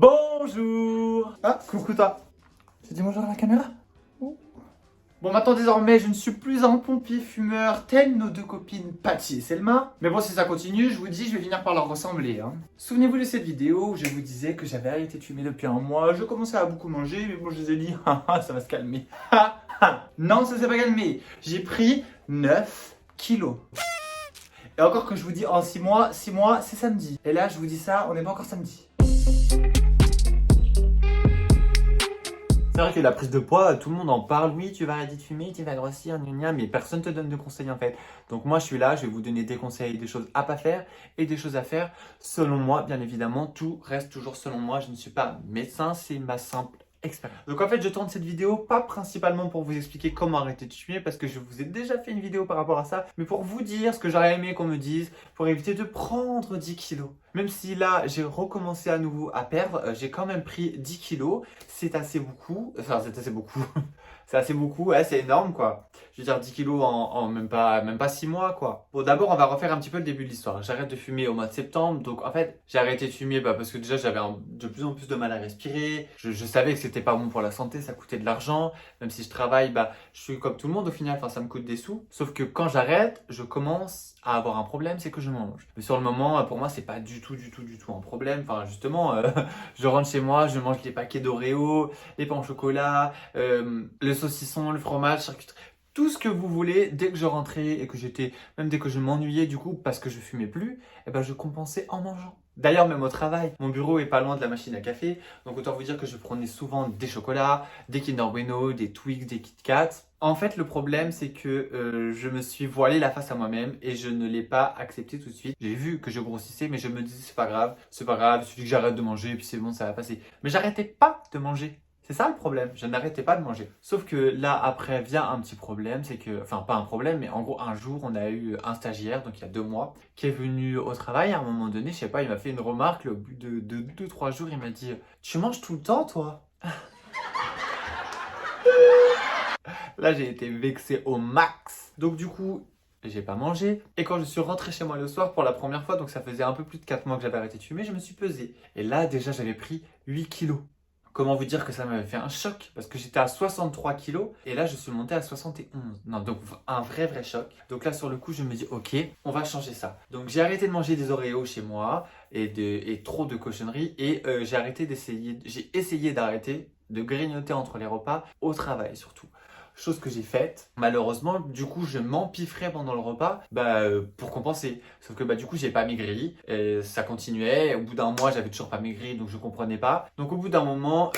Bonjour. Ah, coucou toi. Tu dis bonjour à la caméra? Bon, maintenant désormais, je ne suis plus un pompier fumeur tel nos deux copines Patty et Selma. Mais bon, si ça continue, je vous dis, je vais finir par leur ressembler. Souvenez-vous de cette vidéo où je vous disais que j'avais arrêté de fumer depuis un mois. Je commençais à beaucoup manger, mais bon, je les ai dit, ça va se calmer. Non, ça s'est pas calmé. J'ai pris 9 kilos. Et encore que je vous dis en 6 mois, c'est samedi. Et là, je vous dis ça, on n'est pas encore samedi. C'est vrai que la prise de poids, tout le monde en parle. Oui, tu vas arrêter de fumer, tu vas grossir, gna gna, mais personne te donne de conseils en fait. Donc moi, je suis là, je vais vous donner des conseils, des choses à pas faire et des choses à faire selon moi. Bien évidemment, tout reste toujours selon moi. Je ne suis pas médecin, c'est ma simple expérience. Donc en fait, je tourne cette vidéo pas principalement pour vous expliquer comment arrêter de fumer parce que je vous ai déjà fait une vidéo par rapport à ça, mais pour vous dire ce que j'aurais aimé qu'on me dise pour éviter de prendre 10 kilos. Même si là, j'ai recommencé à nouveau à perdre, j'ai quand même pris 10 kilos. C'est assez beaucoup. Enfin, c'est assez beaucoup. C'est assez beaucoup, ouais, c'est énorme quoi. Je veux dire 10 kilos en même pas 6 mois quoi. Bon, d'abord, on va refaire un petit peu le début de l'histoire. J'arrête de fumer au mois de septembre. Donc en fait, j'ai arrêté de fumer parce que déjà j'avais de plus en plus de mal à respirer. Je savais que c'était pas bon pour la santé, ça coûtait de l'argent. Même si je travaille, je suis comme tout le monde au final, enfin ça me coûte des sous. Sauf que quand j'arrête, je commence à avoir un problème, c'est que je mange. Mais sur le moment, pour moi, c'est pas du tout un problème. Enfin justement, je rentre chez moi, je mange les paquets d'Oreo, les pains au chocolat, le saucisson, le fromage, charcuterie, tout ce que vous voulez. Dès que je rentrais et que même dès que je m'ennuyais du coup parce que je fumais plus, je compensais en mangeant. D'ailleurs, même au travail, mon bureau est pas loin de la machine à café, donc autant vous dire que je prenais souvent des chocolats, des Kinder Bueno, des Twix, des Kit Kat. En fait, le problème, c'est que je me suis voilé la face à moi-même et je ne l'ai pas accepté tout de suite. J'ai vu que je grossissais, mais je me disais c'est pas grave, il suffit que j'arrête de manger et puis c'est bon, ça va passer. Mais j'arrêtais pas de manger. C'est ça le problème, je n'arrêtais pas de manger. Sauf que là, après, vient un petit problème, c'est que, enfin pas un problème, mais en gros, un jour, on a eu un stagiaire, donc il y a 2 mois, qui est venu au travail à un moment donné, je sais pas, il m'a fait une remarque, au bout de 2-3 jours, il m'a dit « Tu manges tout le temps, toi ?» Là, j'ai été vexé au max. Donc du coup, j'ai pas mangé. Et quand je suis rentré chez moi le soir pour la première fois, donc ça faisait un peu plus de 4 mois que j'avais arrêté de fumer, je me suis pesé. Et là, déjà, j'avais pris 8 kilos. Comment vous dire que ça m'avait fait un choc? Parce que j'étais à 63 kilos et là je suis monté à 71. Non, donc un vrai choc. Donc là sur le coup je me dis ok, on va changer ça. Donc j'ai arrêté de manger des Oreos chez moi et trop de cochonneries et j'ai essayé d'arrêter de grignoter entre les repas au travail surtout. Chose que j'ai faite. Malheureusement, du coup, je m'empiffrais pendant le repas pour compenser. Sauf que du coup, j'ai pas maigri. Et ça continuait. Au bout d'un mois, j'avais toujours pas maigri, donc je comprenais pas. Donc au bout d'un moment,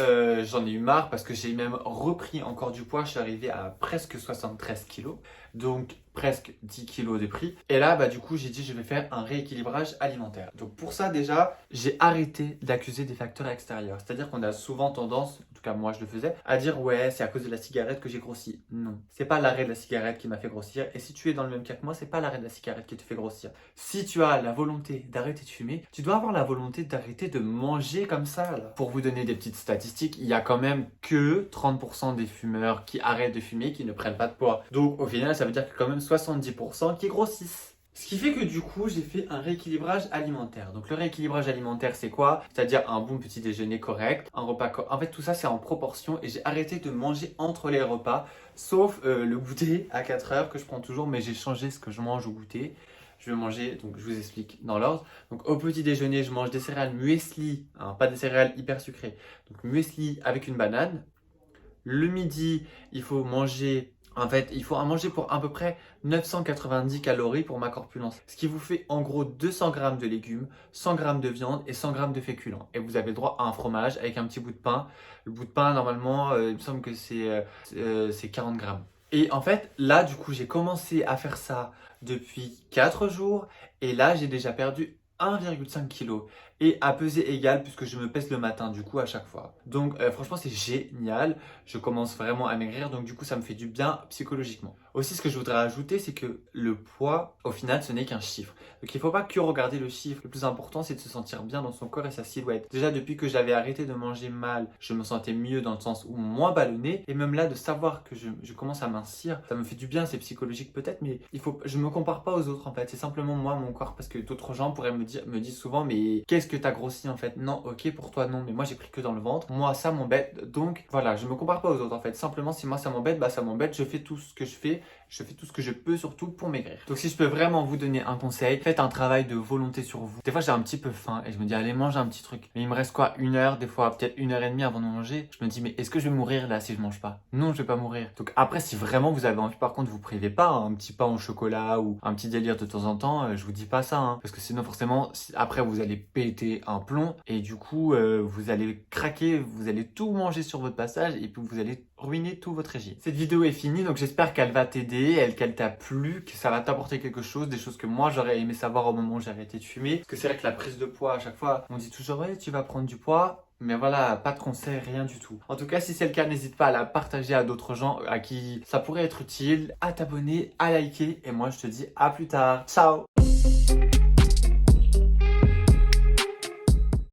j'en ai eu marre parce que j'ai même repris encore du poids. Je suis arrivé à presque 73 kilos. Donc presque 10 kilos de prix. Et là, du coup, j'ai dit je vais faire un rééquilibrage alimentaire. Donc pour ça, déjà, j'ai arrêté d'accuser des facteurs extérieurs. C'est-à-dire qu'on a souvent tendance, en tout cas moi je le faisais, à dire ouais, c'est à cause de la cigarette que j'ai grossi. Non, c'est pas l'arrêt de la cigarette qui m'a fait grossir. Et si tu es dans le même cas que moi, c'est pas l'arrêt de la cigarette qui te fait grossir. Si tu as la volonté d'arrêter de fumer, tu dois avoir la volonté d'arrêter de manger comme ça. Là. Pour vous donner des petites statistiques, il y a quand même que 30% des fumeurs qui arrêtent de fumer qui ne prennent pas de poids. Donc au final, ça veut dire que quand même 70% qui grossissent. Ce qui fait que du coup, j'ai fait un rééquilibrage alimentaire. Donc le rééquilibrage alimentaire, c'est quoi? C'est-à-dire un bon petit déjeuner correct, un repas En fait, tout ça, c'est en proportion et j'ai arrêté de manger entre les repas, sauf le goûter à 4 heures que je prends toujours, mais j'ai changé ce que je mange au goûter. Je vais manger, donc je vous explique dans l'ordre. Donc au petit déjeuner, je mange des céréales muesli, pas des céréales hyper sucrées. Donc muesli avec une banane. Le midi, il faut manger... En fait, il faut en manger pour à peu près 990 calories pour ma corpulence. Ce qui vous fait en gros 200 g de légumes, 100 g de viande et 100 g de féculents. Et vous avez le droit à un fromage avec un petit bout de pain. Le bout de pain, normalement, il me semble que c'est 40 grammes. Et en fait, là, du coup, j'ai commencé à faire ça depuis 4 jours. Et là, j'ai déjà perdu 1,5 kg et à peser égal puisque je me pèse le matin du coup à chaque fois. Donc franchement c'est génial, je commence vraiment à maigrir donc du coup ça me fait du bien psychologiquement. Aussi ce que je voudrais ajouter c'est que le poids au final ce n'est qu'un chiffre. Donc il ne faut pas que regarder le chiffre, le plus important c'est de se sentir bien dans son corps et sa silhouette. Déjà depuis que j'avais arrêté de manger mal, je me sentais mieux dans le sens où moins ballonné et même là de savoir que je commence à mincir, ça me fait du bien, c'est psychologique peut-être mais je me compare pas aux autres en fait, c'est simplement moi mon corps parce que d'autres gens pourraient me dire me disent souvent mais qu'est-ce que t'as grossi en fait? Non, ok pour toi non, mais moi j'ai pris que dans le ventre. Moi ça m'embête. Donc voilà, je me compare pas aux autres en fait. Simplement si moi ça m'embête, bah ça m'embête. Je fais tout ce que je fais. Je fais tout ce que je peux surtout pour maigrir. Donc si je peux vraiment vous donner un conseil, faites un travail de volonté sur vous. Des fois j'ai un petit peu faim et je me dis allez mange un petit truc. Mais il me reste quoi, 1 heure, des fois peut-être 1 heure et demie avant de manger. Je me dis mais est-ce que je vais mourir là si je mange pas? Non, je vais pas mourir. Donc après si vraiment vous avez envie, par contre vous privez pas, hein, un petit pain au chocolat ou un petit délire de temps en temps, je vous dis pas ça, hein, parce que sinon forcément après vous allez péter un plomb et du coup vous allez craquer, vous allez tout manger sur votre passage et puis vous allez ruiner tout votre régime. Cette vidéo est finie, donc j'espère qu'elle va t'aider, qu'elle t'a plu, que ça va t'apporter quelque chose, des choses que moi j'aurais aimé savoir au moment où j'ai arrêté de fumer. Parce que c'est vrai que la prise de poids, à chaque fois, on dit toujours ouais, tu vas prendre du poids. Mais voilà, pas de conseils, rien du tout. En tout cas, si c'est le cas, n'hésite pas à la partager à d'autres gens à qui ça pourrait être utile, à t'abonner, à liker. Et moi, je te dis à plus tard. Ciao!